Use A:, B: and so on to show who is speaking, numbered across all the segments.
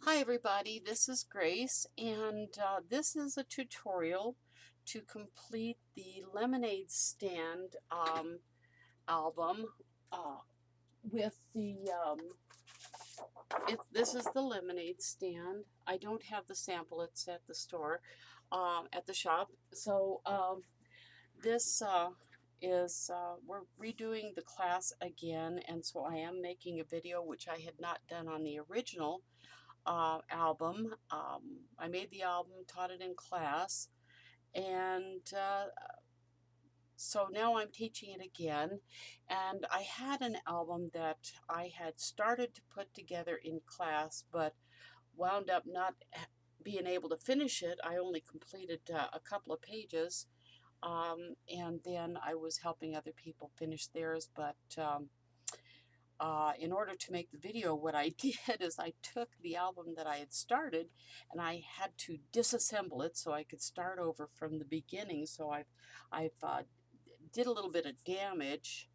A: Hi everybody, this is Grace, and this is a tutorial to complete the Lemonade Stand album uh, with this is the Lemonade Stand. I don't have the sample, it's at the store, at the shop. So this is, we're redoing the class again, and so I am making a video which I had not done on the original album. I made the album, taught it in class, and so now I'm teaching it again. And I had an album that I had started to put together in class, but wound up not being able to finish it. I only completed a couple of pages, and then I was helping other people finish theirs, but in order to make the video, what I did is I took the album that I had started and I had to disassemble it so I could start over from the beginning. So I've did a little bit of damage,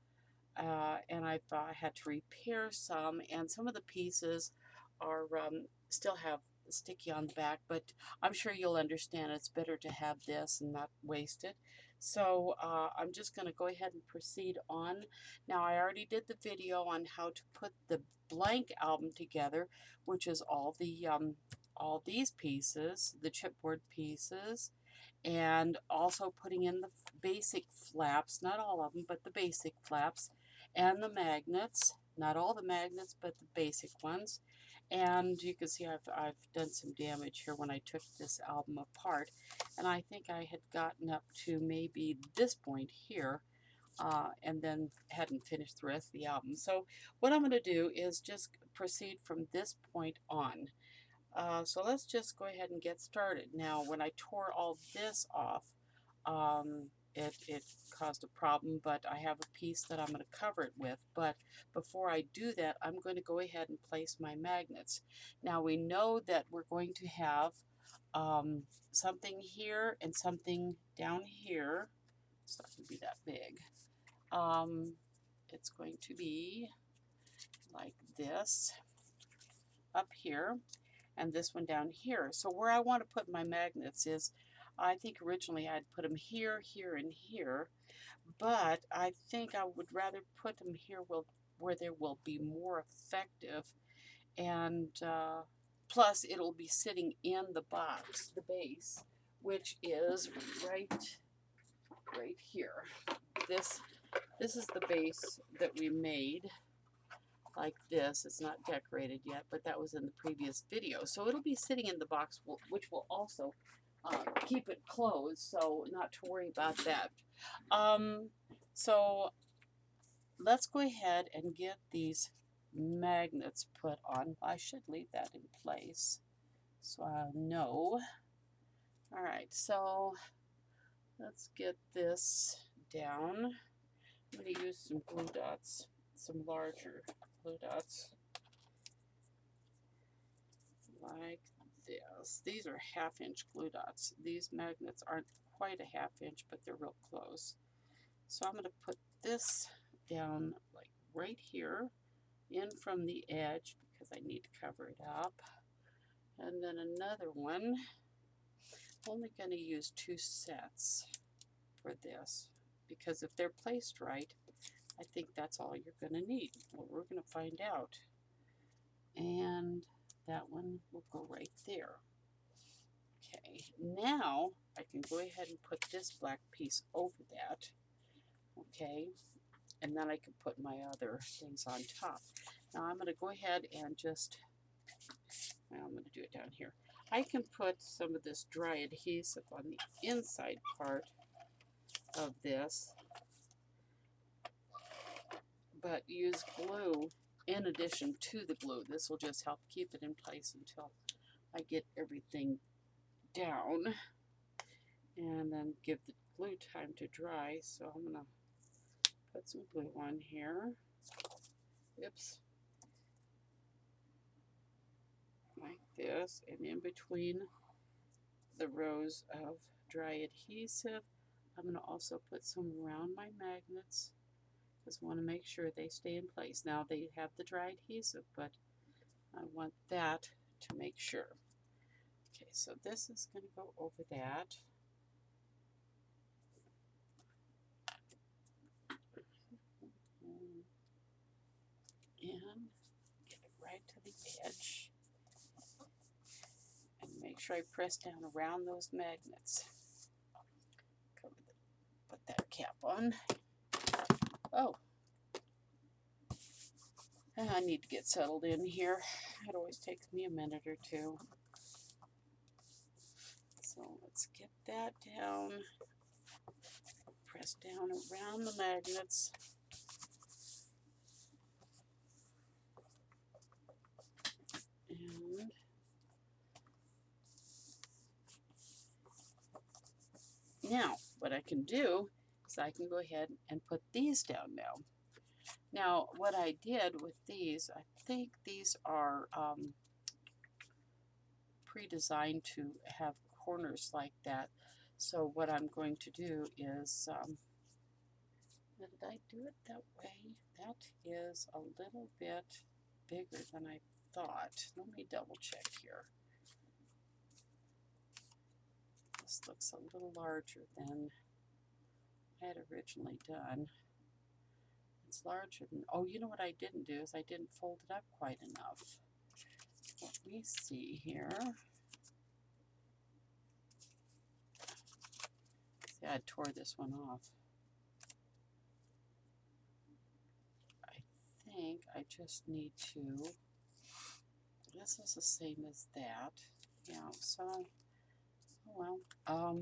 A: and I've had to repair some, and some of the pieces are still have sticky on the back, but I'm sure you'll understand it's better to have this and not waste it. So I'm just going to go ahead and proceed on. Now I already did the video on how to put the blank album together, which is all these pieces, the chipboard pieces, and also putting in the basic flaps, not all of them, but the basic flaps, and the magnets, not all the magnets, but the basic ones. And you can see I've done some damage here when I took this album apart, and I think I had gotten up to maybe this point here, and then hadn't finished the rest of the album. So what I'm going to do is just proceed from this point on. So let's just go ahead and get started. Now, when I tore all this off, it caused a problem, but I have a piece that I'm going to cover it with. But before I do that, I'm going to go ahead and place my magnets. Now, we know that we're going to have something here and something down here. It's not going to be that big. It's going to be like this up here, and this one down here. So where I want to put my magnets is, I think originally I'd put them here, here, and here, but I think I would rather put them here where they will be more effective, and plus it'll be sitting in the box, the base, which is right here. This is the base that we made like this. It's not decorated yet, but that was in the previous video. So it'll be sitting in the box, which will also keep it closed, so not to worry about that. So let's go ahead and get these magnets put on. I should leave that in place so I know. All right, so let's get this down. I'm going to use some glue dots, some larger glue dots, like this. These are 1/2 inch glue dots. These magnets aren't quite a 1/2 inch, but they're real close. So I'm going to put this down like right here, in from the edge, because I need to cover it up. And then another one. I'm only going to use 2 sets for this, because if they're placed right, I think that's all you're going to need. Well, we're going to find out. And that one will go right there. Okay, now I can go ahead and put this black piece over that. Okay, and then I can put my other things on top. Now I'm going to go ahead and just, well, I'm going to do it down here. I can put some of this dry adhesive on the inside part of this, but use glue in addition to the glue. This will just help keep it in place until I get everything down, and then give the glue time to dry. So I'm going to put some glue on here. Oops. Like this, and in between the rows of dry adhesive, I'm going to also put some around my magnets, because I want to make sure they stay in place. Now they have the dry adhesive, but I want that to make sure. Okay, so this is going to go over that. And get it right to the edge. And make sure I press down around those magnets. Put that cap on. Oh, I need to get settled in here. It always takes me a minute or two. So let's get that down. Press down around the magnets. And now what I can do is I can go ahead and put these down now. Now what I did with these, I think these are pre-designed to have corners like that. So what I'm going to do is, did I do it that way? That is a little bit bigger than I thought. Let me double check here. This looks a little larger than I had originally done. It's larger than, oh, you know what I didn't do is I didn't fold it up quite enough. Let me see here. See, I tore this one off. I think I just need to, this is the same as that. Yeah, so, oh well, I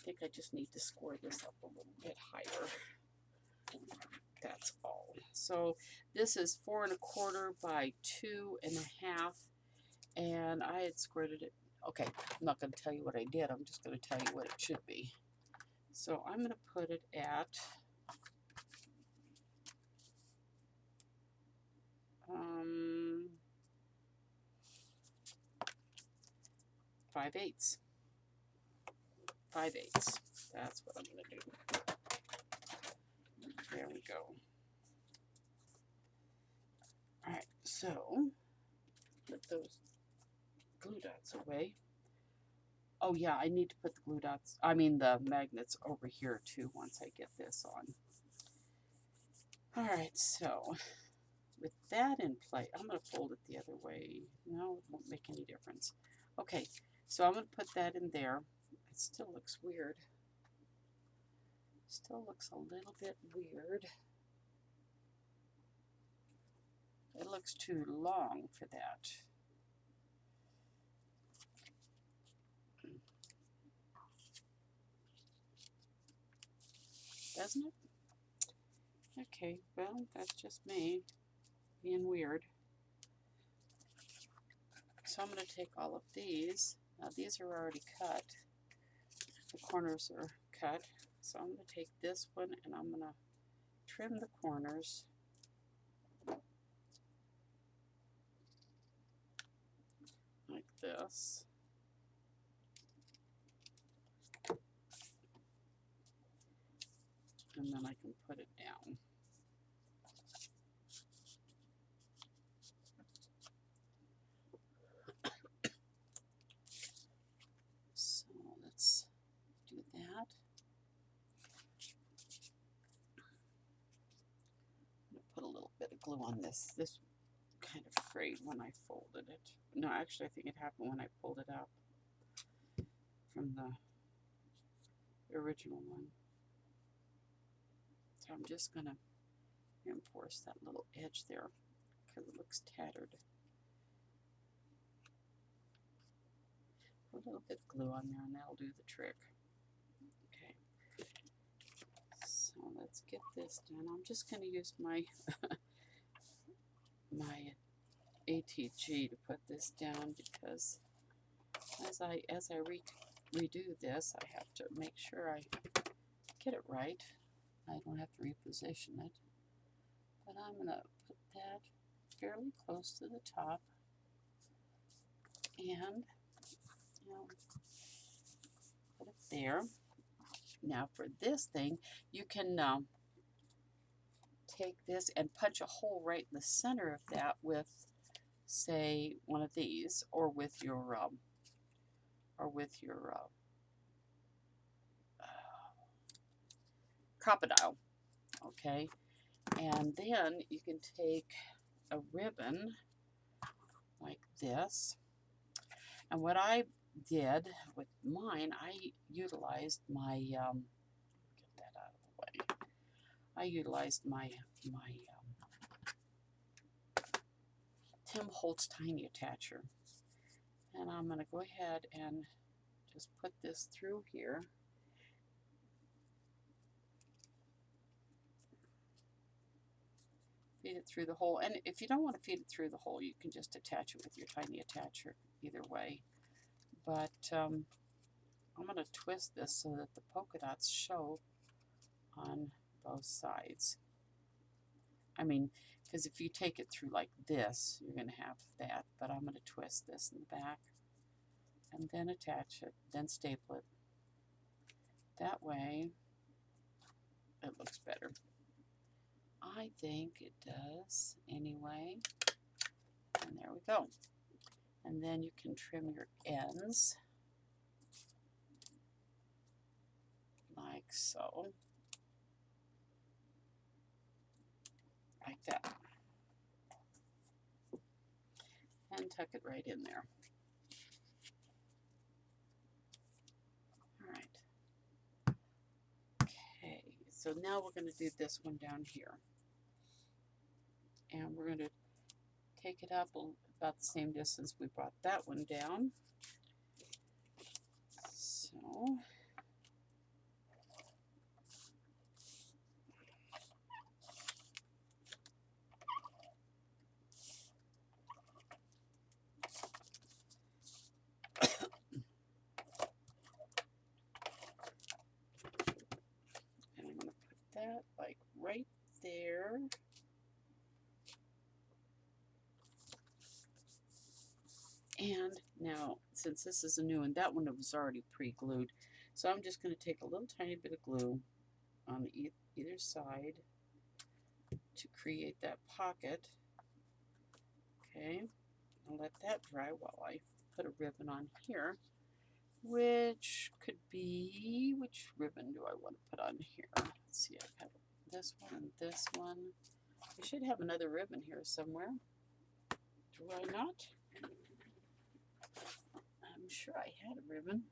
A: think I just need to score this up a little bit higher. That's all. So this is 4 1/4 by 2 1/2, and I had squared it. Okay, I'm not going to tell you what I did. I'm just going to tell you what it should be. So I'm going to put it at 5/8. 5/8. That's what I'm going to do. There we go. All right, so put those glue dots away. Oh yeah, I need to put the glue dots, the magnets over here too once I get this on. All right, so with that in place, I'm going to fold it the other way. No, it won't make any difference. Okay, so I'm going to put that in there. It still looks weird. Still looks a little bit weird. It looks too long for that. Doesn't it? Okay, well, that's just me being weird. So I'm going to take all of these. Now these are already cut. The corners are cut. So I'm going to take this one and I'm going to trim the corners. Like this. And then I can put it down. So let's do that. I'm going to put a little bit of glue on this. This kind of frayed when I folded it. No, actually I think it happened when I pulled it out from the original one. So I'm just going to reinforce that little edge there because it looks tattered. A little bit of glue on there and that'll do the trick. Okay, so let's get this done. I'm just going to use my my ATG to put this down because as I redo this, I have to make sure I get it right. I don't have to reposition it, but I'm going to put that fairly close to the top and put it there. Now for this thing, you can take this and punch a hole right in the center of that with say one of these, or with your crocodile, okay? And then you can take a ribbon like this. And what I did with mine, I utilized my, get that out of the way. I utilized my Tim Holtz Tiny Attacher. And I'm going to go ahead and just put this through here. Feed it through the hole. And if you don't want to feed it through the hole, you can just attach it with your tiny attacher either way. But I'm going to twist this so that the polka dots show on both sides. I mean, because if you take it through like this, you're going to have that. But I'm going to twist this in the back and then attach it, then staple it. That way, it looks better. I think it does anyway. And there we go. And then you can trim your ends like so. Like that. And tuck it right in there. All right. Okay, so now we're going to do this one down here. And we're going to take it up about the same distance we brought that one down. So and I'm going to put that like right there. And now, since this is a new one, that one was already pre-glued. So I'm just going to take a little tiny bit of glue on either side to create that pocket. Okay, I'll let that dry while I put a ribbon on here, which could be, which ribbon do I want to put on here? Let's see, I have this one and this one. I should have another ribbon here somewhere. Do I not? I'm sure I had a ribbon.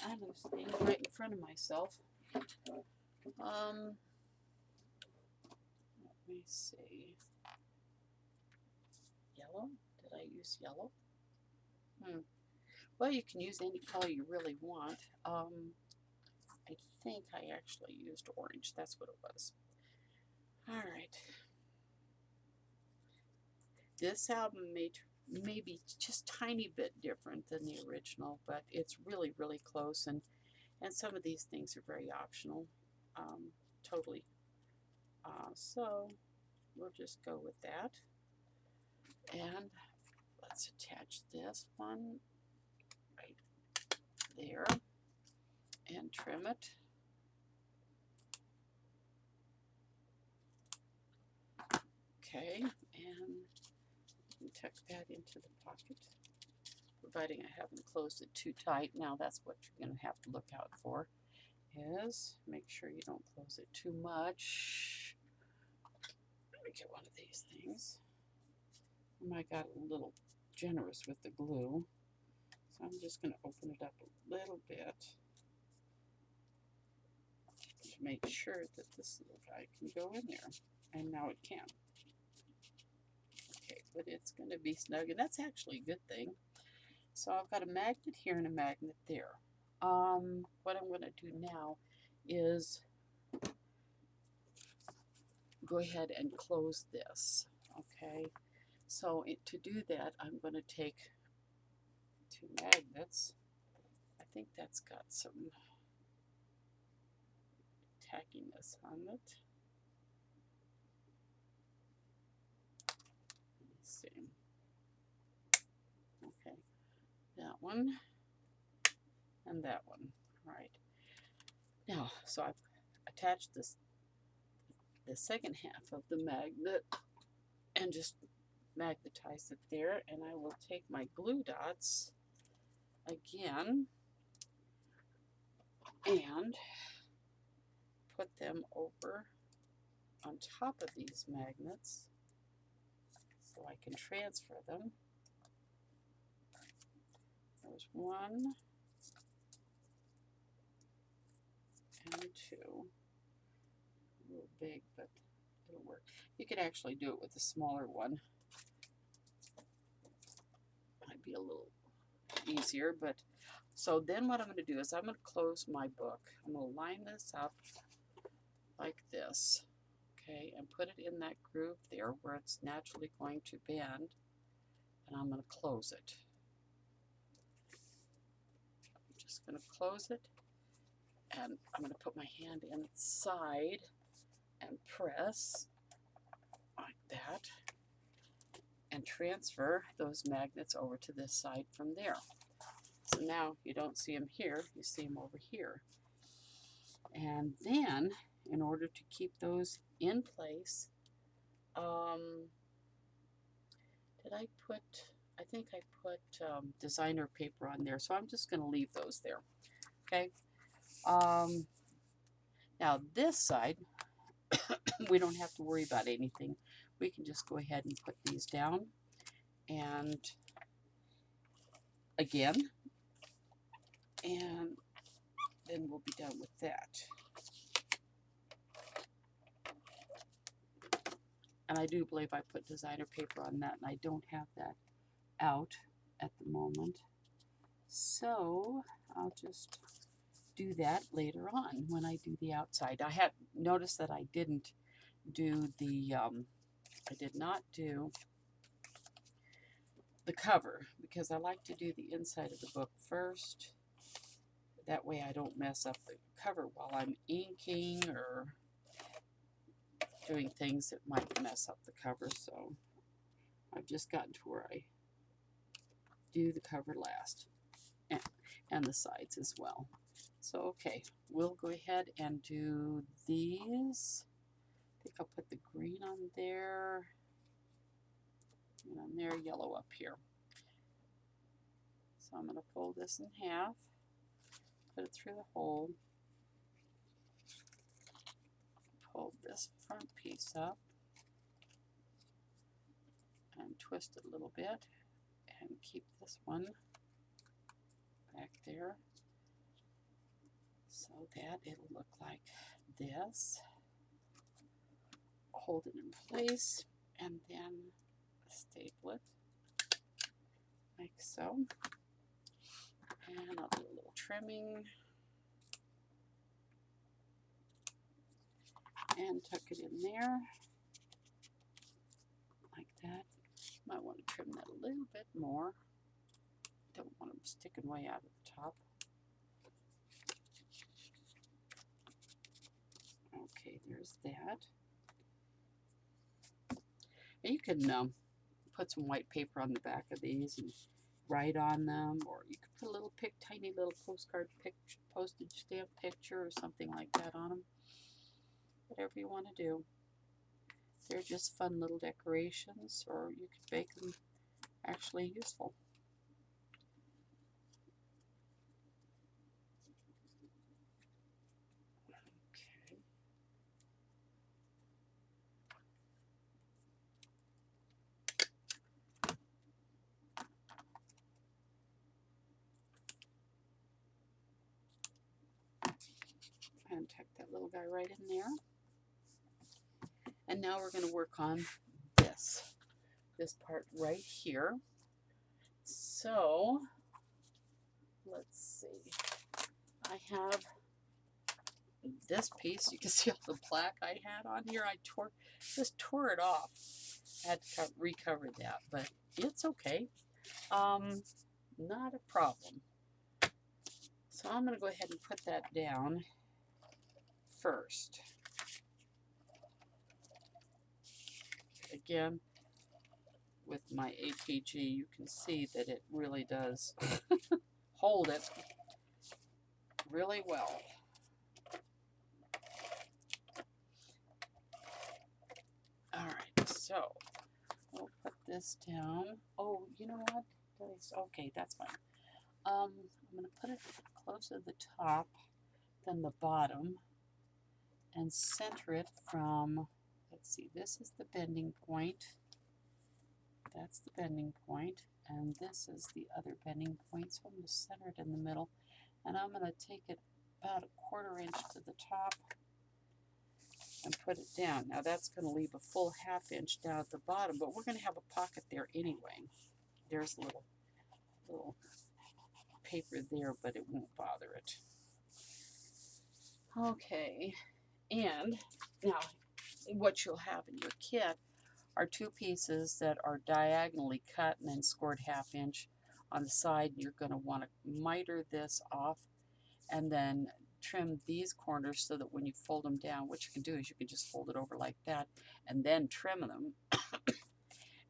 A: I was standing right in front of myself. Let me see. Yellow? Did I use yellow? Well, you can use any color you really want. I think I actually used orange. That's what it was. All right. This album may be just tiny bit different than the original, but it's really, really close. And some of these things are very optional. Totally. So we'll just go with that. And let's attach this one right there and trim it. Okay, and tuck that into the pocket, providing I haven't closed it too tight. Now that's what you're going to have to look out for, is make sure you don't close it too much. Let me get one of these things. I got a little generous with the glue, so I'm just going to open it up a little bit to make sure that this little guy can go in there. And now it can. Okay, but it's going to be snug, and that's actually a good thing. So I've got a magnet here and a magnet there. What I'm going to do now is go ahead and close this. Okay, so to do that, I'm going to take two magnets. I think that's got some tackiness on it. Let's see. Okay, that one and that one. All right. Now, so I've attached the second half of the magnet and just magnetize it there, and I will take my glue dots again and put them over on top of these magnets so I can transfer them. There's one and two. A little big, but it'll work. You could actually do it with a smaller one. Might be a little easier, but so then what I'm going to do is I'm going to close my book. I'm going to line this up like this, okay, and put it in that groove there where it's naturally going to bend, and I'm going to close it. I'm just going to close it, and I'm going to put my hand inside and press like that and transfer those magnets over to this side from there. So now you don't see them here, you see them over here. And then in order to keep those in place, I think I put designer paper on there, so I'm just going to leave those there. Okay. Now this side, we don't have to worry about anything. We can just go ahead and put these down, and again, and then we'll be done with that. And I do believe I put designer paper on that, and I don't have that out at the moment. So I'll just do that later on when I do the outside. I had noticed that I didn't do the, I did not do the cover because I like to do the inside of the book first. That way I don't mess up the cover while I'm inking or doing things that might mess up the cover. So I've just gotten to where I do the cover last and the sides as well. So okay, we'll go ahead and do these. I think I'll put the green on there, and on there, yellow up here. So I'm going to fold this in half, put it through the hole, pull this front piece up, and twist it a little bit, and keep this one back there so that it'll look like this. Hold it in place, and then staple it like so. And I'll do a little trimming and tuck it in there like that. Might want to trim that a little bit more. Don't want them sticking way out of the top. Okay, there's that. And you can put some white paper on the back of these and write on them, or you could put a little tiny little postcard postage stamp picture or something like that on them. Whatever you want to do. They're just fun little decorations, or you could make them actually useful. Okay. And tuck that little guy right in there. And now we're going to work on this part right here. So let's see. I have this piece. You can see all the black I had on here. I just tore it off. I had to recover that, but it's okay. Not a problem. So I'm going to go ahead and put that down first. Again, with my APG, you can see that it really does hold it really well. All right, so we'll put this down. Oh, you know what? Okay, that's fine. I'm going to put it closer to the top than the bottom and center it from, let's see, this is the bending point. That's the bending point, and this is the other bending point. So I'm going to center it in the middle, and I'm going to take it about a 1/4 inch to the top and put it down. Now that's going to leave a full 1/2 inch down at the bottom, but we're going to have a pocket there anyway. There's a little paper there, but it won't bother it. Okay, and now what you'll have in your kit are 2 pieces that are diagonally cut and then scored 1/2 inch on the side. You're going to want to miter this off and then trim these corners so that when you fold them down, what you can do is you can just fold it over like that and then trim them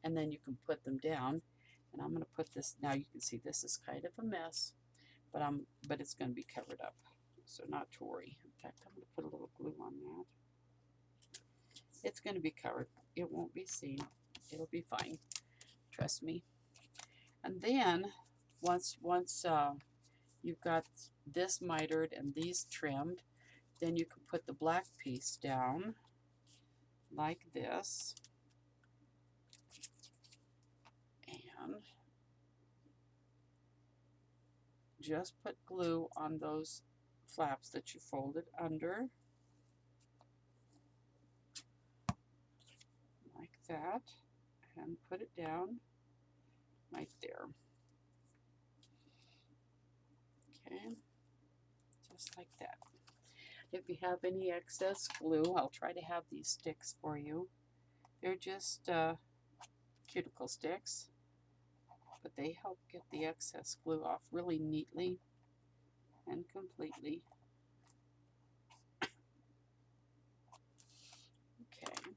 A: and then you can put them down. And I'm going to put this, now you can see this is kind of a mess, but it's going to be covered up, so not to worry. In fact, I'm going to put a little glue on that. It's going to be covered. It won't be seen. It'll be fine. Trust me. And then once you've got this mitered and these trimmed, then you can put the black piece down like this. And just put glue on those flaps that you folded under. Like that. And put it down right there. Okay, just like that. If you have any excess glue, I'll try to have these sticks for you. They're just cuticle sticks, but they help get the excess glue off really neatly and completely. Okay,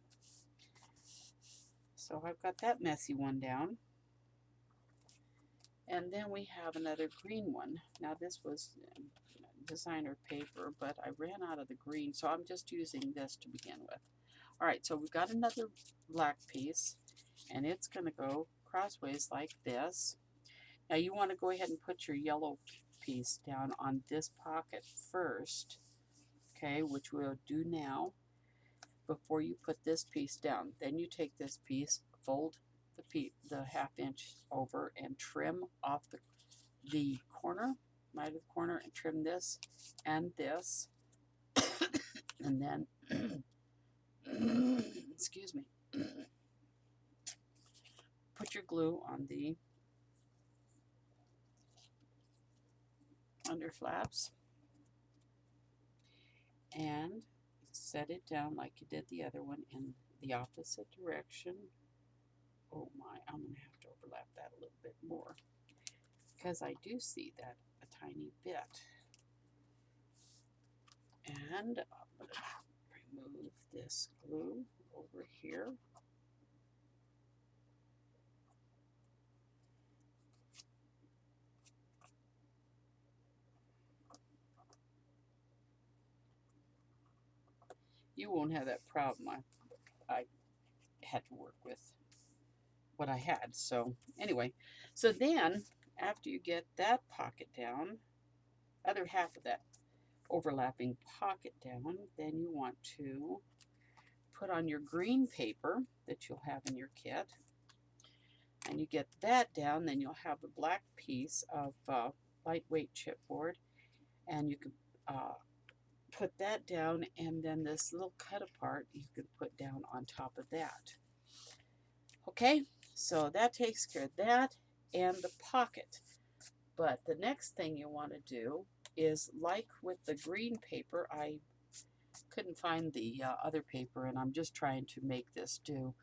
A: so I've got that messy one down. And then we have another green one. Now this was designer paper, but I ran out of the green, so I'm just using this to begin with. All right, so we've got another black piece, and it's going to go crossways like this. Now you want to go ahead and put your yellow piece down on this pocket first, okay, which we'll do now before you put this piece down. Then you take this piece, fold the 1/2 inch over and trim off the corner, right of the corner, and trim this and this, and then excuse me, put your glue on the under flaps and set it down like you did the other one in the opposite direction. Oh my, I'm going to have to overlap that a little bit more because I do see that a tiny bit. And I'm going to remove this glue over here. You won't have that problem. I had to work with what I had. So anyway, so then after you get that pocket down, other half of that overlapping pocket down, then you want to put on your green paper that you'll have in your kit. And you get that down, then you'll have the black piece of lightweight chipboard, and you can put that down, and then this little cut apart you can put down on top of that. Okay, so that takes care of that and the pocket. But the next thing you want to do is, like with the green paper, I couldn't find the other paper, and I'm just trying to make this do.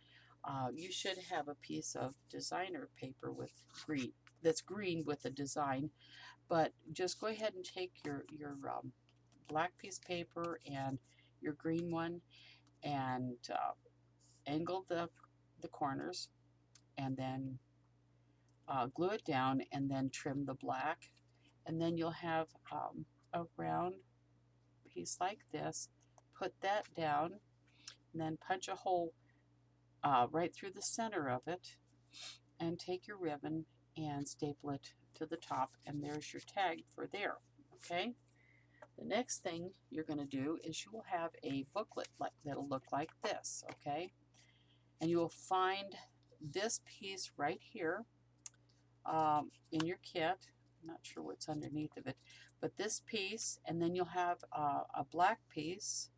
A: You should have a piece of designer paper with green, that's green with a design, but just go ahead and take your black piece of paper and your green one and angle the corners and then glue it down and then trim the black, and then you'll have a round piece like this. Put that down and then punch a hole right through the center of it and take your ribbon and staple it to the top, and there's your tag for there. Okay, the next thing you're going to do is you will have a booklet that'll look like this. Okay, and you will find this piece right here in your kit. I'm not sure what's underneath of it, but this piece, and then you'll have a black piece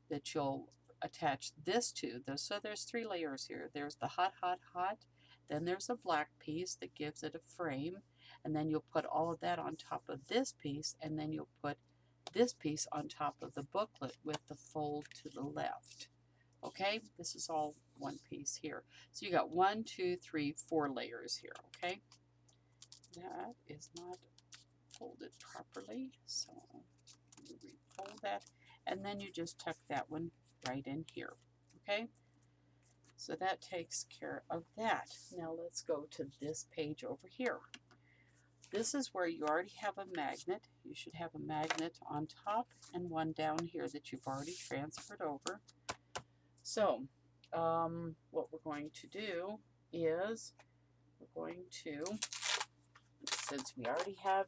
A: that you'll attach this to. So there's 3 layers here. There's the hot, hot, hot. Then there's a black piece that gives it a frame, and then you'll put all of that on top of this piece, and then you'll put this piece on top of the booklet with the fold to the left. Okay, this is all one piece here. So you got 1, 2, 3, 4 layers here. Okay, that is not folded properly, so you refold that, and then you just tuck that one right in here. Okay, so that takes care of that. Now let's go to this page over here. This is where you already have a magnet. You should have a magnet on top and one down here that you've already transferred over. So what we're going to do is we're going to, since we already have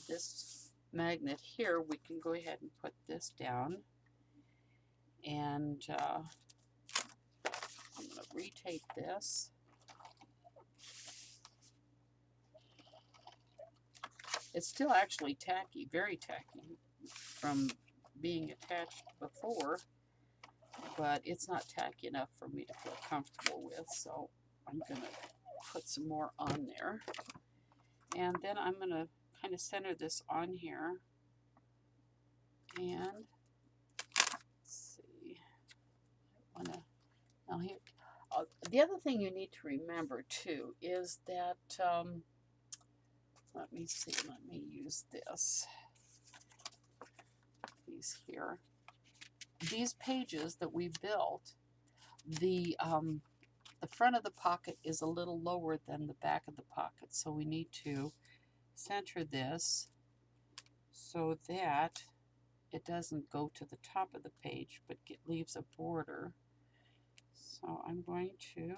A: this magnet here, we can go ahead and put this down, and I'm going to retape this. It's still actually tacky, very tacky from being attached before, but it's not tacky enough for me to feel comfortable with, so I'm going to put some more on there. And then I'm going to kind of center this on here. And let's see. Now here, the other thing you need to remember too is that, let me use this piece here. These pages that we built, the front of the pocket is a little lower than the back of the pocket, so we need to center this so that it doesn't go to the top of the page, but leaves a border. So I'm going to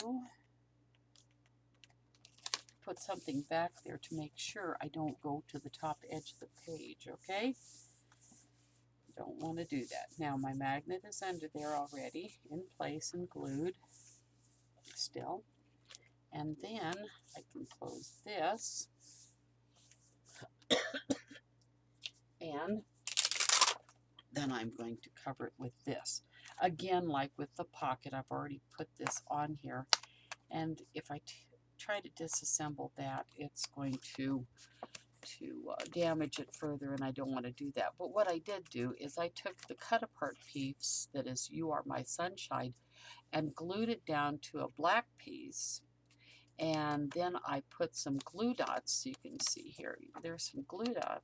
A: put something back there to make sure I don't go to the top edge of the page, okay? Don't want to do that. Now my magnet is under there already, in place and glued still. And then I can close this. And then I'm going to cover it with this. Again, like with the pocket, I've already put this on here. And if I try to disassemble that, it's going to damage it further, and I don't want to do that. But what I did do is I took the cut apart piece that is You Are My Sunshine and glued it down to a black piece, and then I put some glue dots. So you can see here, there's some glue dot,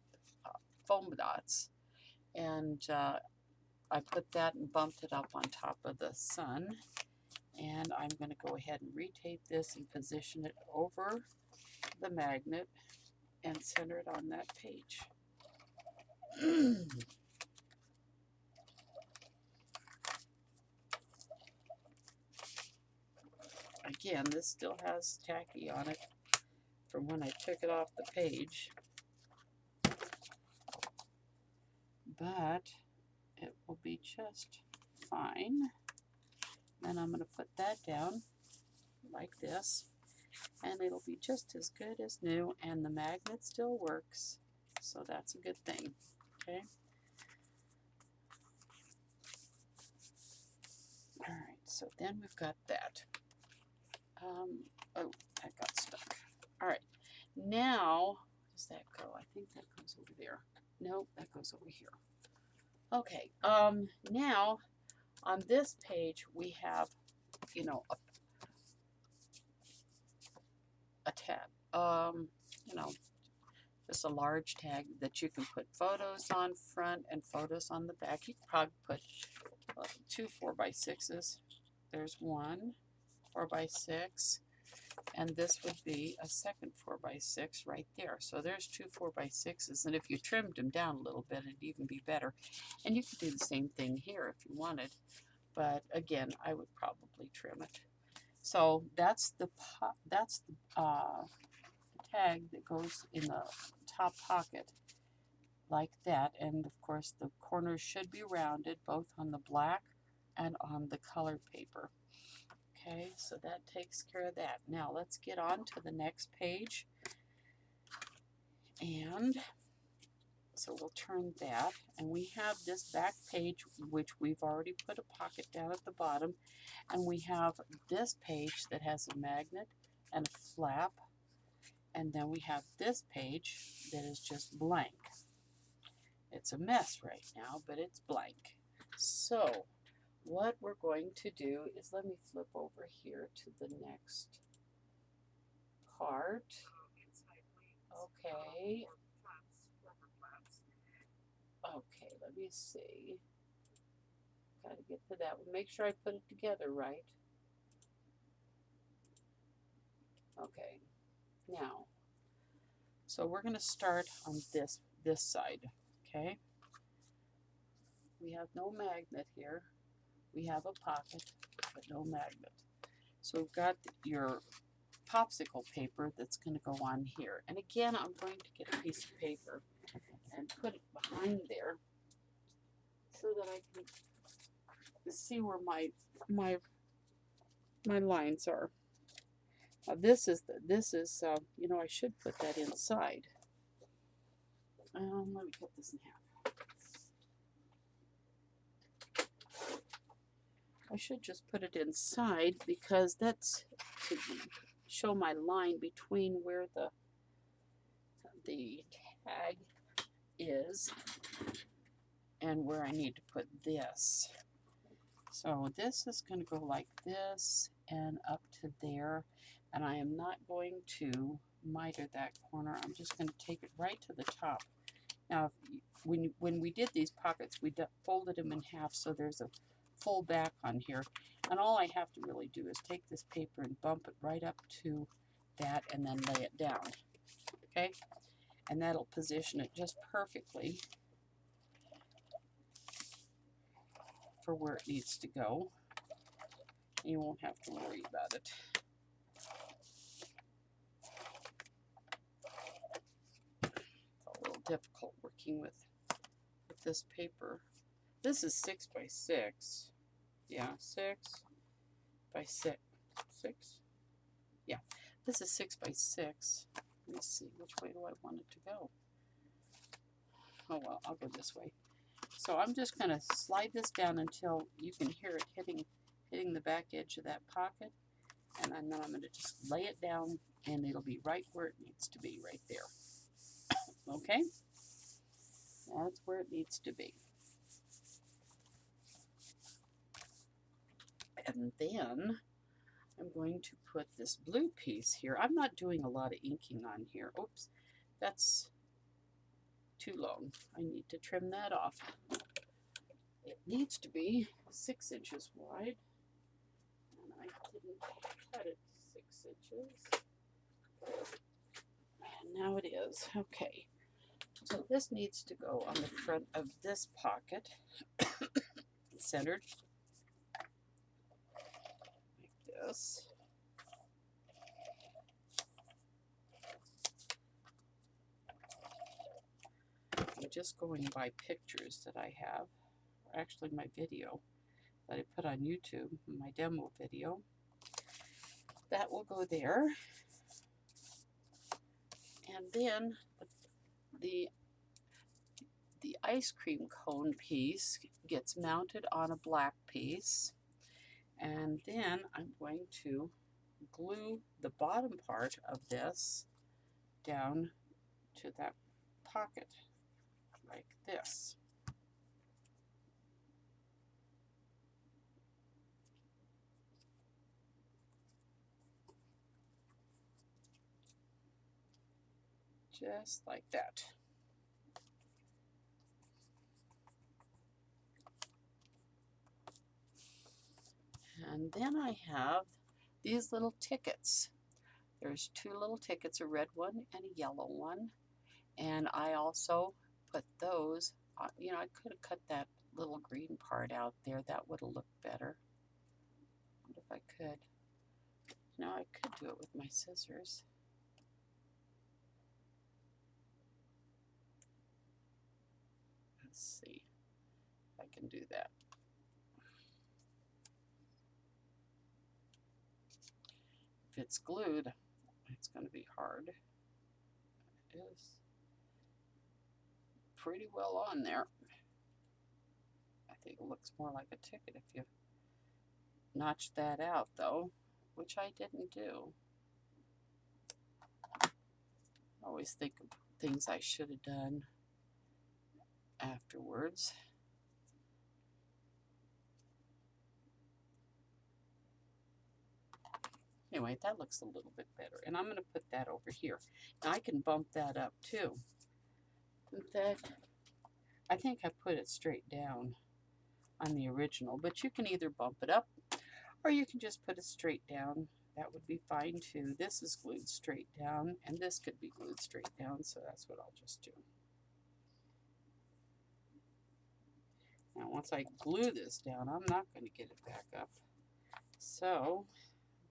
A: foam dots, and I put that and bumped it up on top of the sun. And I'm going to go ahead and retape this and position it over the magnet and center it on that page. Again, this still has tacky on it from when I took it off the page, but it will be just fine. Then I'm going to put that down like this, and it'll be just as good as new, and the magnet still works, so that's a good thing. Okay. All right, so then we've got that. Oh, that got stuck. All right, now, where does that go? I think that goes over there. Nope, that goes over here. Okay, now on this page we have, you know, a tab, you know, just a large tag that you can put photos on front and photos on the back. You could probably put 2 4x6s. There's one 4x6, and this would be a second 4x6 right there. So there's 2 4x6s, and if you trimmed them down a little bit, it'd even be better. And you could do the same thing here if you wanted. but again, I would probably trim it. So that's the tag that goes in the top pocket like that, and of course the corners should be rounded both on the black and on the colored paper. Okay, so that takes care of that. Now let's get on to the next page, and so we'll turn that, and we have this back page which we've already put a pocket down at the bottom, and we have this page that has a magnet and a flap, and then we have this page that is just blank. It's a mess right now, but it's blank. So what we're going to do is, let me flip over here to the next part. Okay. Okay, let me see. Got to get to that one. Make sure I put it together right. Okay. Now, so we're going to start on this side. Okay. We have no magnet here. We have a pocket, but no magnet. So we've got your popsicle paper that's going to go on here. And again, I'm going to get a piece of paper and put it behind there so that I can see where my lines are. Now this is you know, I should put that inside. Let me cut this in half. I should just put it inside because that's to show my line between where the tag is and where I need to put this. So this is going to go like this and up to there, and I am not going to miter that corner. I'm just going to take it right to the top. Now, when we did these pockets, we folded them in half so there's a full back on here, and all I have to really do is take this paper and bump it right up to that and then lay it down. Okay, and that'll position it just perfectly for where it needs to go. You won't have to worry about it. It's a little difficult working with this paper. This is 6 by 6. Yeah, 6 by 6. 6? Yeah, this is 6 by 6. Let me see, which way do I want it to go? Oh well, I'll go this way. So I'm just going to slide this down until you can hear it hitting the back edge of that pocket, and then I'm going to just lay it down, and it'll be right where it needs to be, right there. Okay? That's where it needs to be. And then I'm going to put this blue piece here. I'm not doing a lot of inking on here. Oops, that's too long. I need to trim that off. It needs to be 6 inches wide, and I didn't cut it 6 inches. And now it is. Okay, so this needs to go on the front of this pocket, centered like this. I'm just going by pictures that I have, or actually my video that I put on YouTube, my demo video. That will go there. And then the ice cream cone piece gets mounted on a black piece, and then I'm going to glue the bottom part of this down to that pocket like this. Just like that. And then I have these little tickets. There's 2 little tickets, a red one and a yellow one. And I also put those, you know, I could have cut that little green part out there. That would have looked better. I wonder if I could. No, I could do it with my scissors. Let's see if I can do that. If it's glued, it's going to be hard. It is pretty well on there. I think it looks more like a ticket if you notch that out, though, which I didn't do. I always think of things I should have done afterwards. Anyway, that looks a little bit better, and I'm going to put that over here. Now I can bump that up too. In fact, I think I put it straight down on the original, but you can either bump it up or you can just put it straight down. That would be fine too. This is glued straight down, and this could be glued straight down, so that's what I'll just do. Now once I glue this down, I'm not going to get it back up. So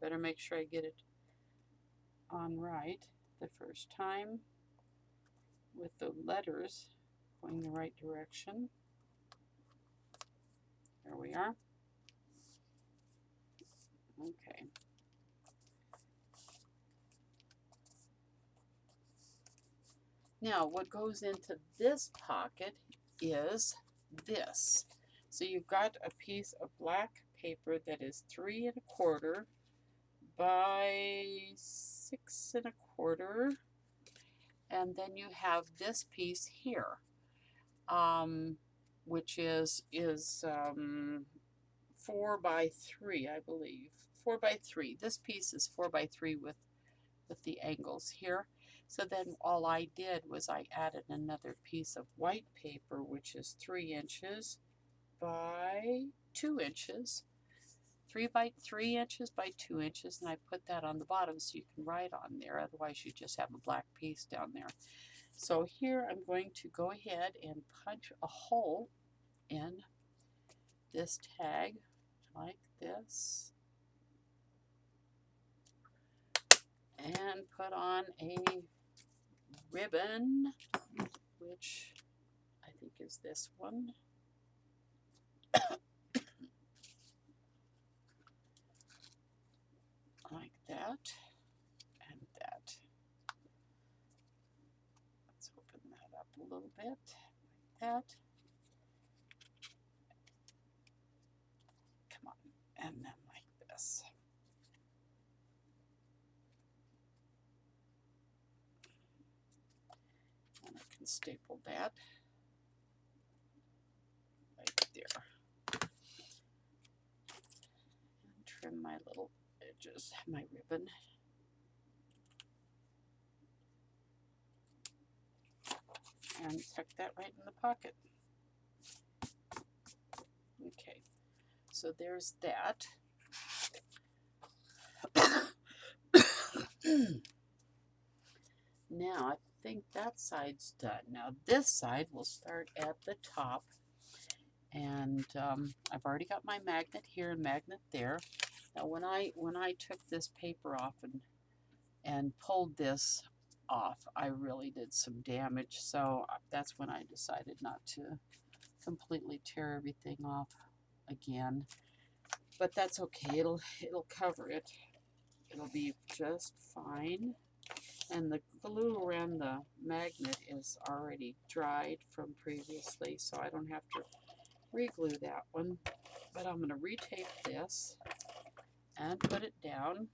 A: better make sure I get it on right the first time with the letters going the right direction. There we are. Okay. Now what goes into this pocket is this. So you've got a piece of black paper that is 3 1/4 by 6 1/4, and then you have this piece here, which is 4 by 3, I believe. 4 by 3. This piece is 4 by 3 with the angles here. So then all I did was I added another piece of white paper, which is 3 inches by 2 inches. 3 inches by 2 inches, and I put that on the bottom so you can write on there. Otherwise, you just have a black piece down there. So here I'm going to go ahead and punch a hole in this tag like this, and put on a ribbon, which I think is this one. Like that and that. Let's open that up a little bit, like that. Come on, and then like this. And I can staple that right there. And trim my little edges, my ribbon. And tuck that right in the pocket. Okay, so there's that. Now I think that side's done. Now this side will start at the top, and I've already got my magnet here and magnet there. Now when I took this paper off and pulled this off, I really did some damage, so that's when I decided not to completely tear everything off again. But that's okay, it'll cover it. It'll be just fine. And the glue around the magnet is already dried from previously, so I don't have to re-glue that one. But I'm going to retape this and put it down.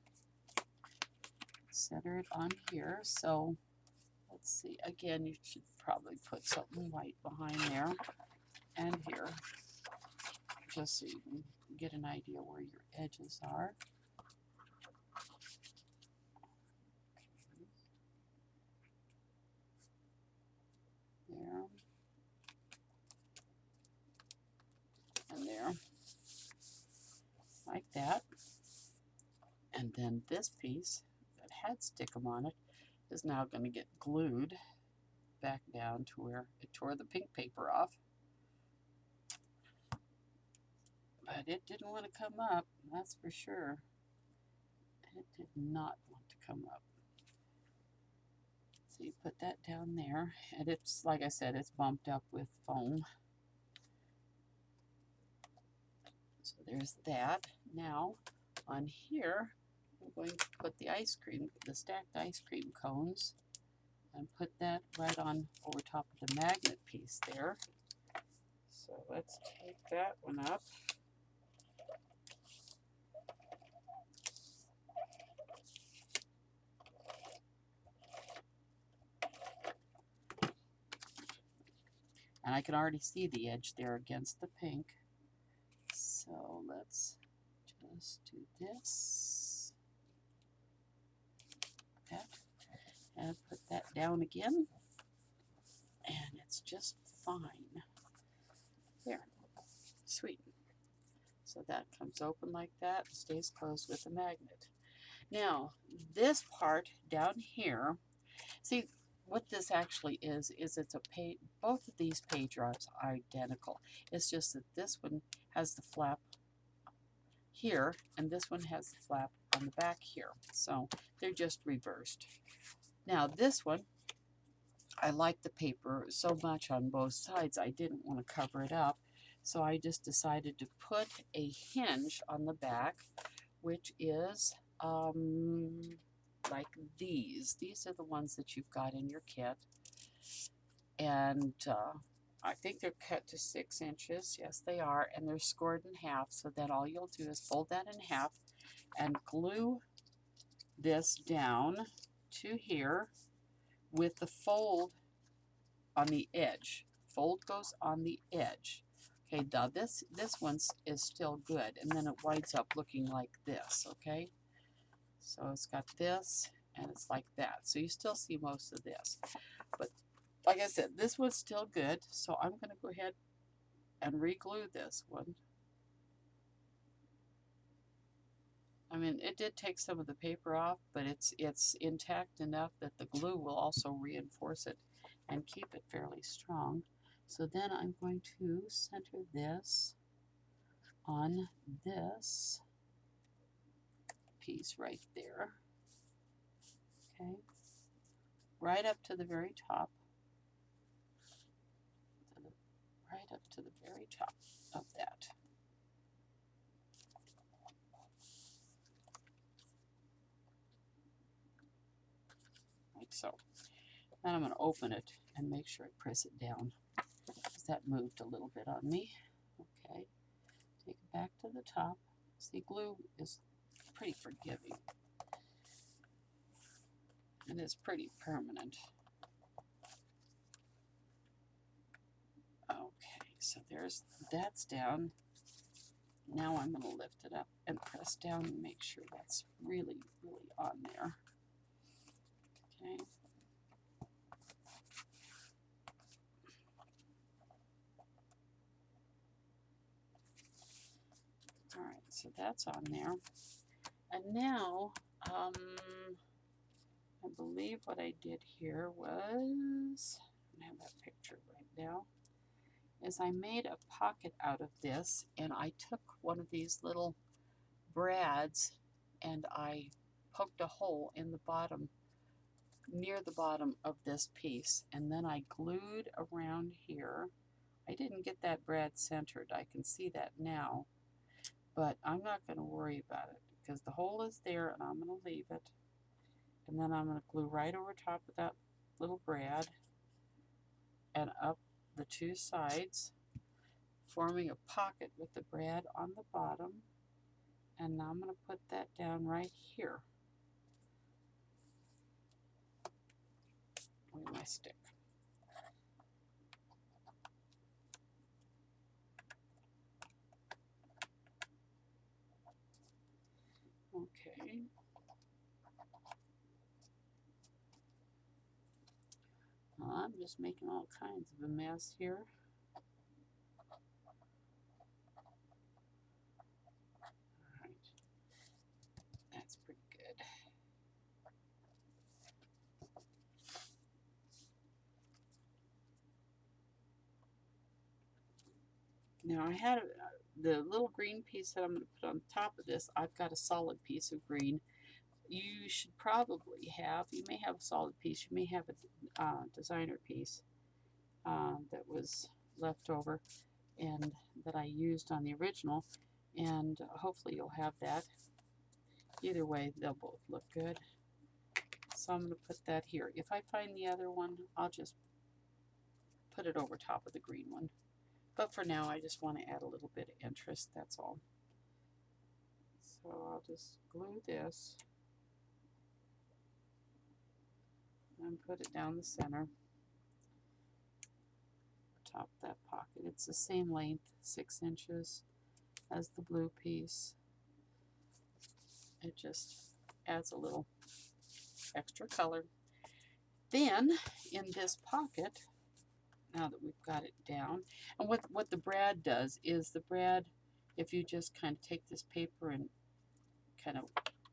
A: Center it on here. So let's see. Again, you should probably put something white behind there and here, just so you can get an idea where your edges are. There and there, like that. And then this piece that had stickum on it is now going to get glued back down to where it tore the pink paper off. But it didn't want to come up, that's for sure. It did not want to come up. So you put that down there, and it's, like I said, it's bumped up with foam. So there's that. Now, on here, I'm going to put the ice cream, the stacked ice cream cones, and put that right on over top of the magnet piece there. So let's take that one up. And I can already see the edge there against the pink. So let's just do this. That. And put that down again. And it's just fine. There. Sweet. So that comes open like that, stays closed with a magnet. Now, this part down here, see, what this actually is it's a page, both of these page rods are identical. It's just that this one has the flap here, and this one has the flap on the back here. So they're just reversed. Now this one, I like the paper so much on both sides, I didn't want to cover it up. So I just decided to put a hinge on the back, which is like these. These are the ones that you've got in your kit. And I think they're cut to 6 inches. Yes, they are. And they're scored in half. So then all you'll do is fold that in half and glue this down to here with the fold on the edge. Fold goes on the edge. Okay, now this one is still good, and then it winds up looking like this, okay? So it's got this, and it's like that. So you still see most of this. But like I said, this one's still good, so I'm going to go ahead and re-glue this one. I mean, it did take some of the paper off, but it's intact enough that the glue will also reinforce it and keep it fairly strong. So then I'm going to center this on this piece right there. Okay, right up to the very top. Right up to the very top of that. Like so. Then I'm going to open it and make sure I press it down, because that moved a little bit on me. Okay, take it back to the top. See, glue is pretty forgiving, and it's pretty permanent. Okay, so that's down. Now I'm going to lift it up and press down and make sure that's really, really on there. Okay. All right, so that's on there. And now, I believe what I did here was, I have that picture right now, is I made a pocket out of this, and I took one of these little brads and I poked a hole in the bottom, near the bottom of this piece, and then I glued around here. I didn't get that brad centered, I can see that now, but I'm not going to worry about it because the hole is there and I'm going to leave it. And then I'm going to glue right over top of that little brad and up the two sides, forming a pocket with the brad on the bottom. And now I'm going to put that down right here with my stick. Okay. I'm just making all kinds of a mess here. Alright. That's pretty good. Now I had the little green piece that I'm going to put on top of this, I've got a solid piece of green. You should probably have, you may have a solid piece, you may have a designer piece that was left over and that I used on the original, and hopefully you'll have that. Either way, they'll both look good. So I'm going to put that here. If I find the other one, I'll just put it over top of the green one. But for now, I just want to add a little bit of interest, that's all. So I'll just glue this and put it down the center, top of that pocket. It's the same length, 6 inches, as the blue piece. It just adds a little extra color. Then in this pocket, now that we've got it down, and what the brad does is the brad, if you just kind of take this paper and kind of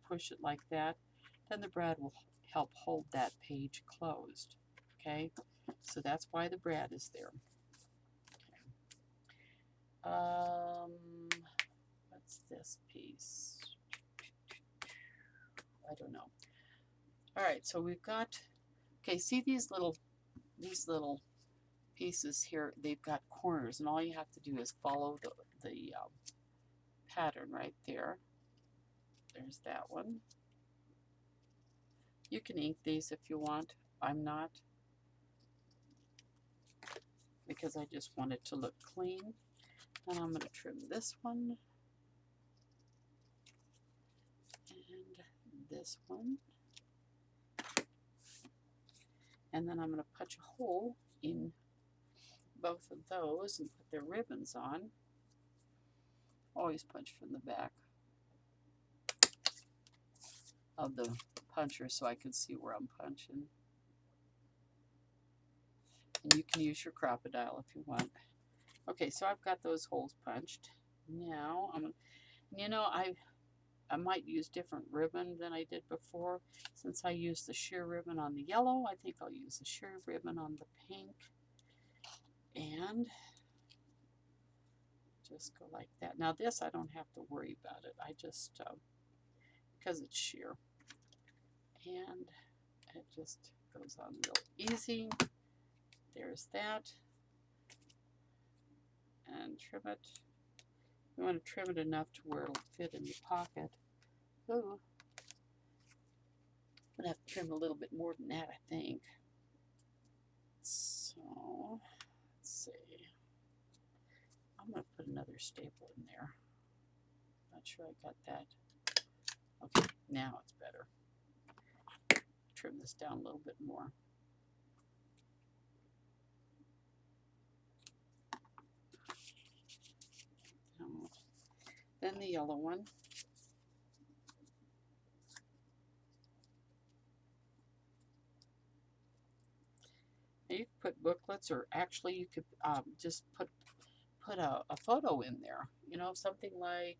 A: push it like that, then the brad will help hold that page closed. Okay, so that's why the brad is there. What's this piece? I don't know. All right, so we've got, okay, see these little pieces here, they've got corners, and all you have to do is follow the pattern right there. There's that one. You can ink these if you want. I'm not, because I just want it to look clean. And I'm going to trim this one and this one. And then I'm going to punch a hole in both of those and put their ribbons on. Always punch from the back of the puncher so I can see where I'm punching. And you can use your crocodile if you want. Okay, so I've got those holes punched. Now I might use different ribbon than I did before. Since I used the sheer ribbon on the yellow, I think I'll use the sheer ribbon on the pink. And just go like that. Now this I don't have to worry about it. I just, because it's sheer. And it just goes on real easy. There's that. And trim it. You want to trim it enough to where it'll fit in the pocket. Ooh. I'm going to have to trim a little bit more than that, I think. So, let's see. I'm going to put another staple in there. Not sure I got that. Okay, now it's better. Trim this down a little bit more. Then the yellow one. Now you could put booklets, or actually you could just put a photo in there. You know, something like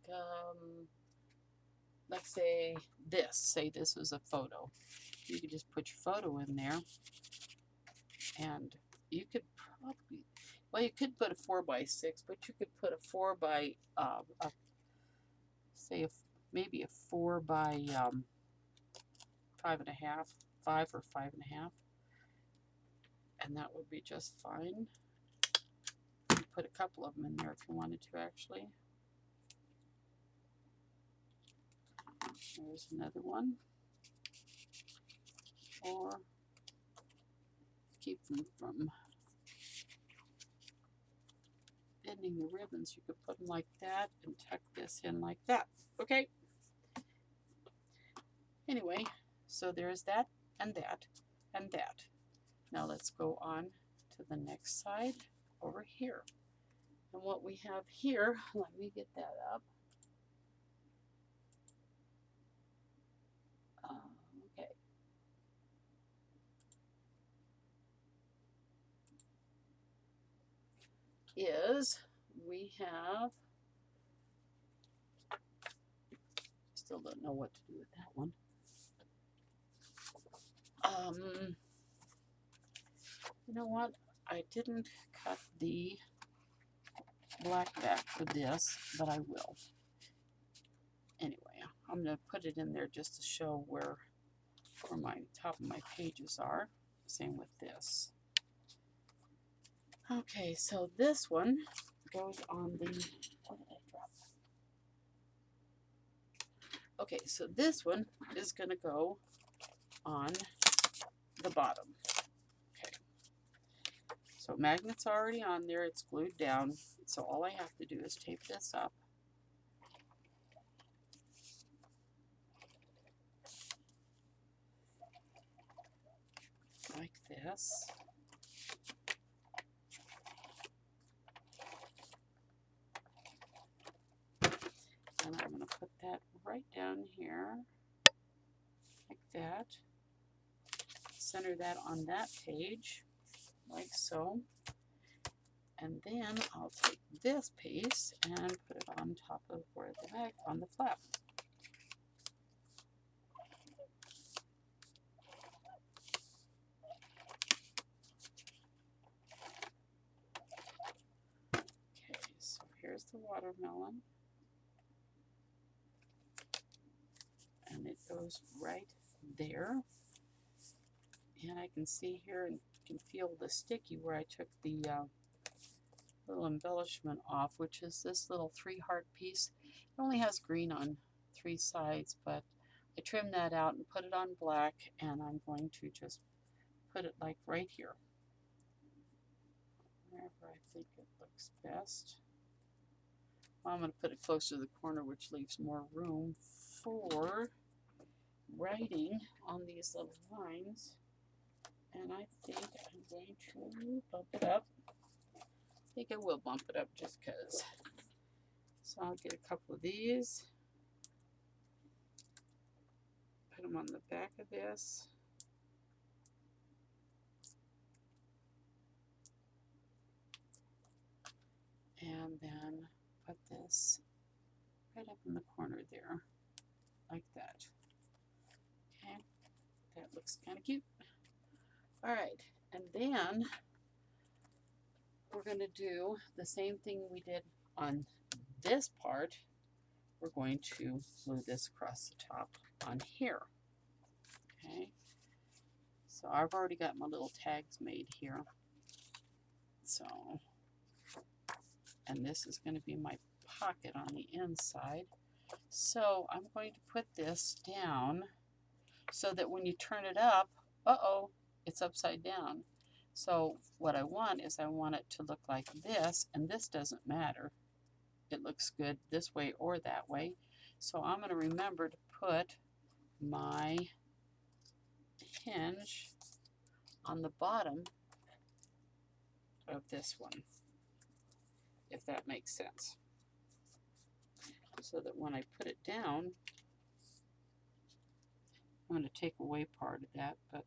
A: say this. Say this was a photo. You could just put your photo in there, and you could probably, well, you could put a 4x6, but you could put a 4 by say maybe a 4 by 5.5, 5 or 5.5, and that would be just fine. You could put a couple of them in there if you wanted to, actually. There's another one. Or keep them from bending the ribbons, you could put them like that and tuck this in like that. Okay. Anyway, so there's that and that and that. Now let's go on to the next side over here. And what we have here, let me get that up. Okay. Is we have, still don't know what to do with that one. You know what? I didn't cut the black back for this, but I will. Anyway, I'm going to put it in there just to show where my top of my pages are. Same with this. Okay, so this one goes on the, what did I drop? Okay, so this one is going to go on the bottom. Okay, so magnet's already on there, it's glued down, so all I have to do is tape this up. Like this. And I'm going to put that right down here, like that. Center that on that page, like so. And then I'll take this piece and put it on top of where the mag on the flap. Okay, so here's the watermelon. And it goes right there. And I can see here and can feel the sticky where I took the little embellishment off, which is this little 3-heart piece. It only has green on 3 sides, but I trimmed that out and put it on black, and I'm going to just put it like right here, wherever I think it looks best. Well, I'm going to put it closer to the corner, which leaves more room for writing on these little lines. And I think I'm going to bump it up. I think I will bump it up just because. So I'll get a couple of these, put them on the back of this. And then put this right up in the corner there, like that. Okay, that looks kind of cute. All right, and then we're going to do the same thing we did on this part. We're going to glue this across the top on here. Okay, so I've already got my little tags made here. So, and this is going to be my pocket on the inside. So I'm going to put this down so that when you turn it up, it's upside down. So what I want is I want it to look like this, and this doesn't matter. It looks good this way or that way. So I'm going to remember to put my hinge on the bottom of this one, if that makes sense. So that when I put it down, I'm going to take away part of that, but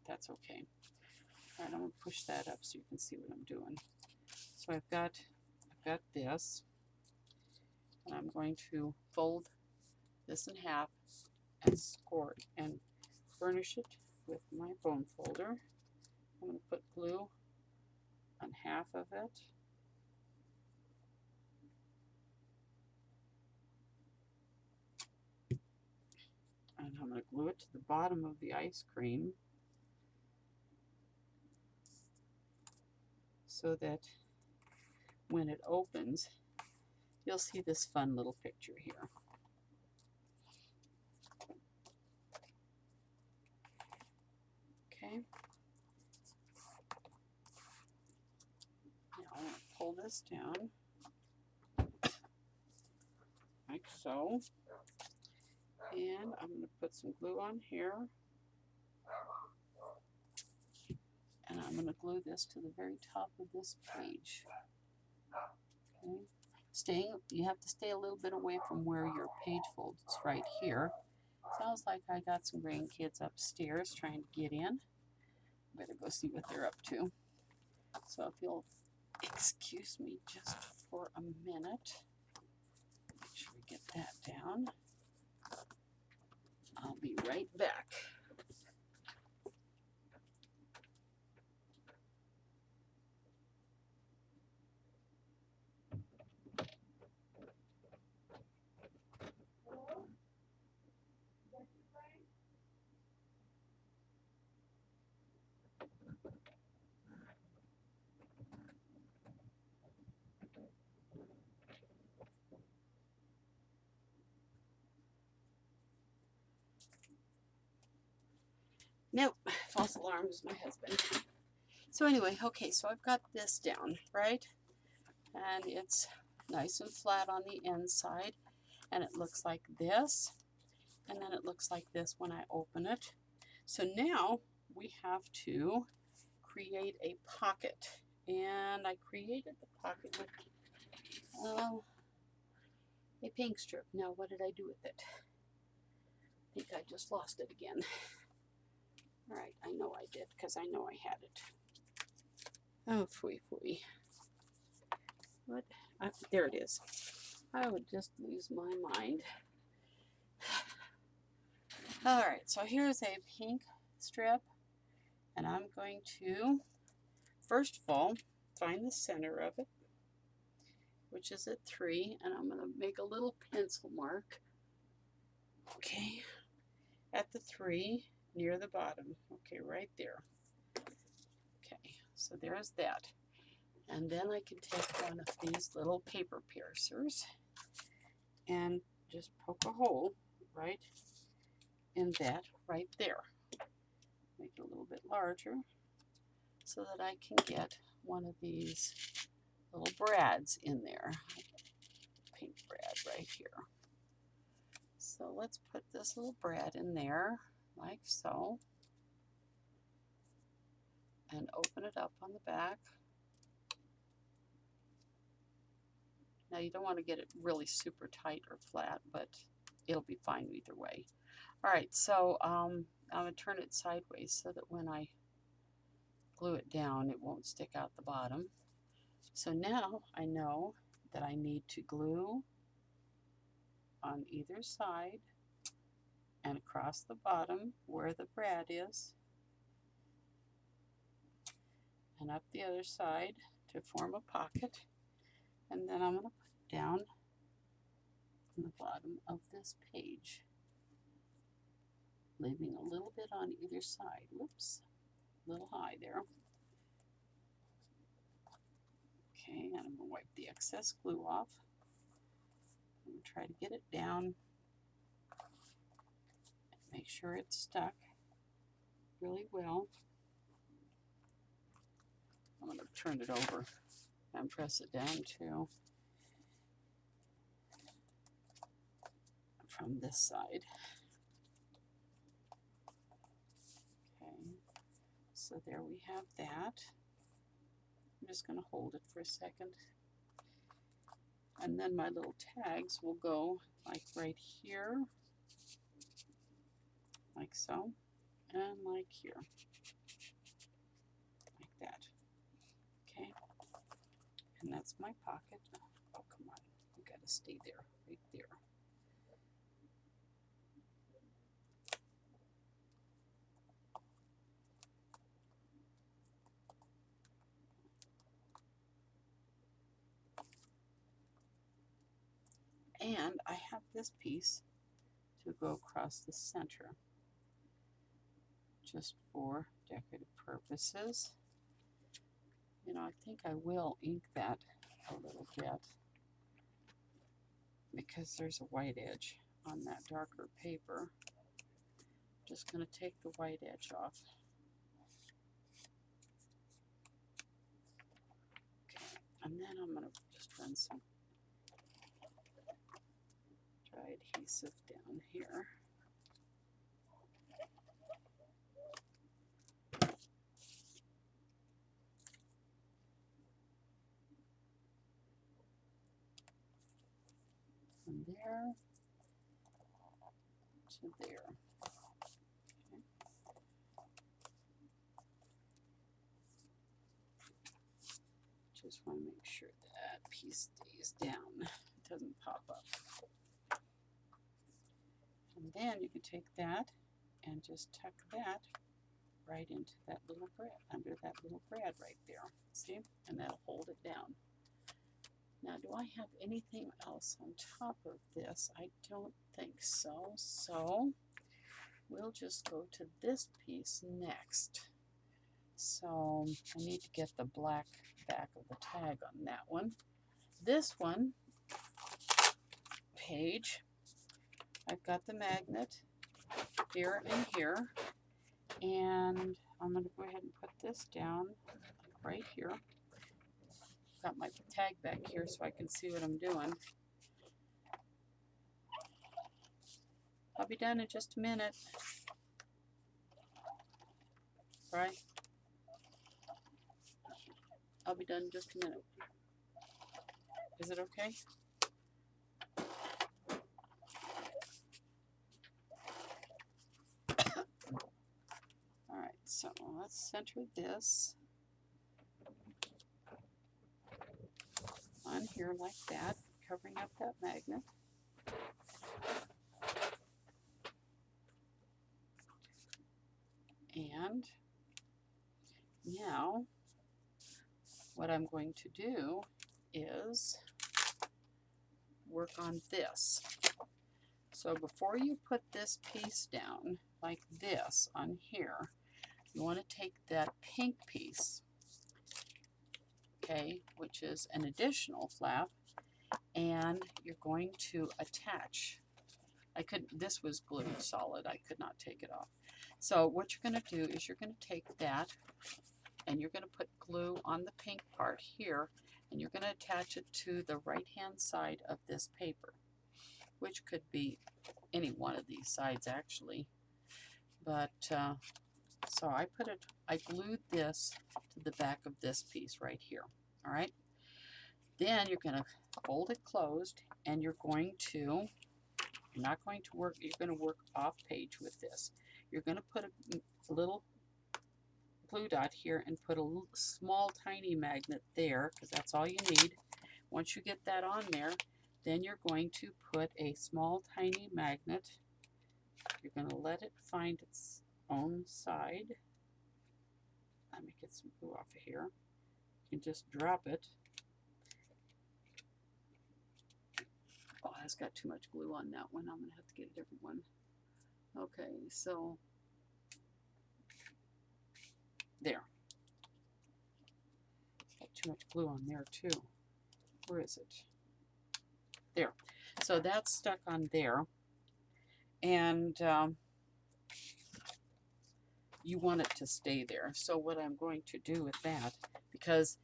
A: that's okay. All right, I'm going to push that up so you can see what I'm doing. So I've got this, and I'm going to fold this in half and score it and burnish it with my bone folder. I'm going to put glue on half of it. And I'm going to glue it to the bottom of the ice cream so that when it opens, you'll see this fun little picture here. Okay. Now I'm going to pull this down like so. And I'm going to put some glue on here. And I'm going to glue this to the very top of this page. Okay. You have to stay a little bit away from where your page folds. It's right here. Sounds like I got some grandkids upstairs trying to get in. Better go see what they're up to. So if you'll excuse me just for a minute, make sure we get that down. I'll be right back. Nope, false alarm is my husband. So anyway, okay, so I've got this down, right? And it's nice and flat on the inside, and it looks like this, and then it looks like this when I open it. So now we have to create a pocket, and I created the pocket with a pink strip. Now what did I do with it? I think I just lost it again. All right, I know I did because I know I had it. Oh, phooey, phooey. What? There it is. I would just lose my mind. All right, so here's a pink strip, and I'm going to, first of all, find the center of it, which is at 3, and I'm going to make a little pencil mark, okay, at the 3 near the bottom, okay, right there. Okay, so there's that. And then I can take one of these little paper piercers and just poke a hole right in that right there. Make it a little bit larger so that I can get one of these little brads in there. Pink brad right here. So let's put this little brad in there like so, and open it up on the back. Now you don't want to get it really super tight or flat, but it'll be fine either way. All right, so I'm going to turn it sideways so that when I glue it down, it won't stick out the bottom. So now I know that I need to glue on either side and across the bottom where the brad is, and up the other side to form a pocket. And then I'm going to put it down on the bottom of this page, leaving a little bit on either side. Whoops, a little high there. Okay, and I'm going to wipe the excess glue off. I'm going to try to get it down. Make sure it's stuck really well. I'm going to turn it over and press it down too from this side. Okay, so there we have that. I'm just going to hold it for a second. And then my little tags will go like right here, like so, and like here, like that. Okay, and that's my pocket. Oh, come on, you got to stay there, right there. And I have this piece to go across the center, just for decorative purposes. You know, I think I will ink that a little bit because there's a white edge on that darker paper. Just going to take the white edge off. Okay, and then I'm going to just run some dry adhesive down here. From there to there. Okay. Just want to make sure that piece stays down. It doesn't pop up. And then you can take that and just tuck that right into that little brad, under that little brad right there. See? And that'll hold it down. Now, do I have anything else on top of this? I don't think so. So we'll just go to this piece next. So I need to get the black back of the tag on that one. This one page, I've got the magnet here and here, And I'm going to go ahead and put this down right here. Got my tag back here so I can see what I'm doing. I'll be done in just a minute. Right? I'll be done in just a minute. Is it okay? Alright, so let's center this on here like that, covering up that magnet. And now what I'm going to do is work on this. So before you put this piece down like this on here, you want to take that pink piece, okay, which is an additional flap, and you're going to attach. This was glued solid, I could not take it off. So what you're going to do is you're going to take that and you're going to put glue on the pink part here, and you're going to attach it to the right hand side of this paper, which could be any one of these sides actually. But so I glued this to the back of this piece right here. All right. Then you're going to fold it closed, and you're going to work off page with this. You're going to put a little glue dot here and put a small tiny magnet there, because that's all you need. Once you get that on there, then you're going to put a small tiny magnet. You're going to let it find its own side. Let me get some glue off of here. You can just drop it. Oh, it's got too much glue on that one. I'm going to have to get a different one. Okay, so there. Got too much glue on there too. Where is it? There. So that's stuck on there. And you want it to stay there. So what I'm going to do with that, because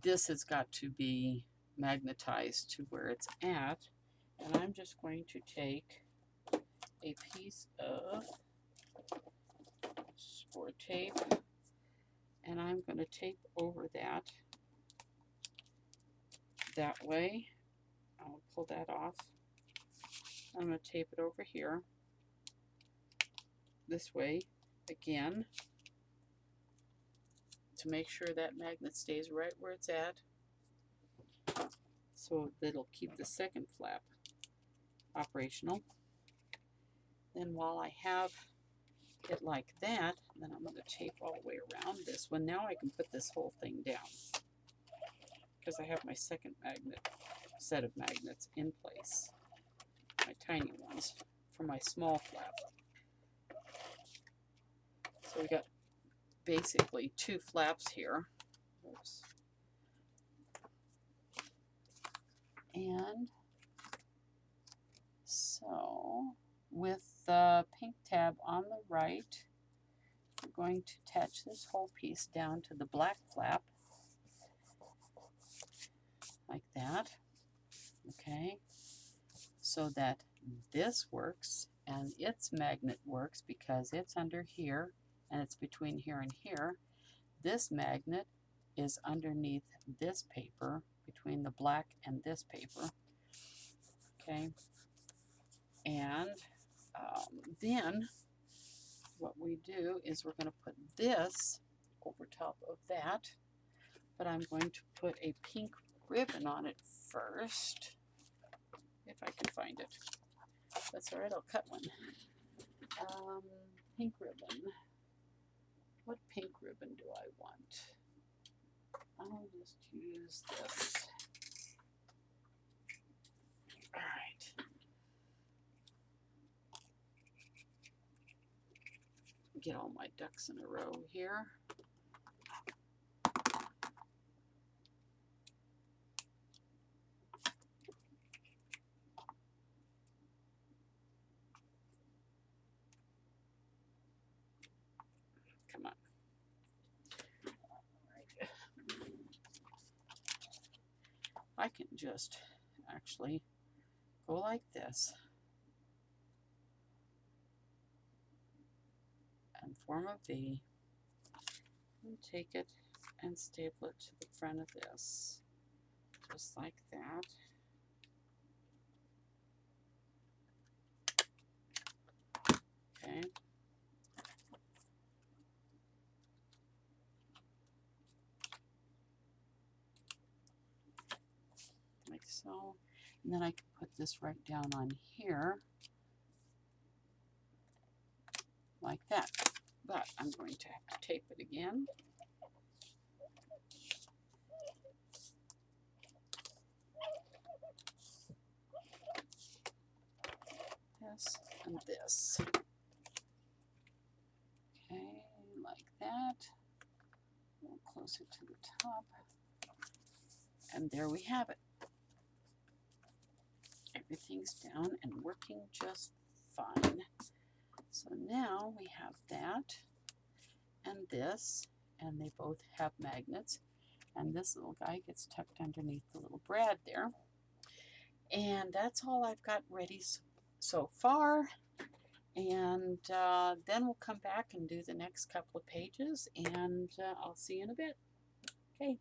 A: this has got to be magnetized to where it's at, and I'm just going to take a piece of score tape, and I'm going to tape over that way. I'll pull that off. I'm going to tape it over here this way again to make sure that magnet stays right where it's at, so that it'll keep the second flap operational. Then while I have it like that, then I'm going to tape all the way around this one. Now I can put this whole thing down because I have my second set of magnets in place, my tiny ones for my small flap. So we got basically two flaps here. Oops. And so with the pink tab on the right, we're going to attach this whole piece down to the black flap like that. Okay, so that this works and its magnet works because it's under here and it's between here and here. This magnet is underneath this paper, between the black and this paper. Okay, and then what we do is we're going to put this over top of that, but I'm going to put a pink ribbon on it first, if I can find it. That's all right, I'll cut one. Pink ribbon. What pink ribbon do I want? I'll just use this. All right. Get all my ducks in a row here. just actually go like this and form a V and take it and staple it to the front of this, just like that. Okay. Like so. And then I can put this right down on here, like that. But I'm going to have to tape it again. This and this. Okay, like that. A little closer to the top. And there we have it. Everything's down and working just fine. So now we have that and this, and they both have magnets. And this little guy gets tucked underneath the little brad there. And that's all I've got ready so far. And then we'll come back and do the next couple of pages, and I'll see you in a bit. Okay.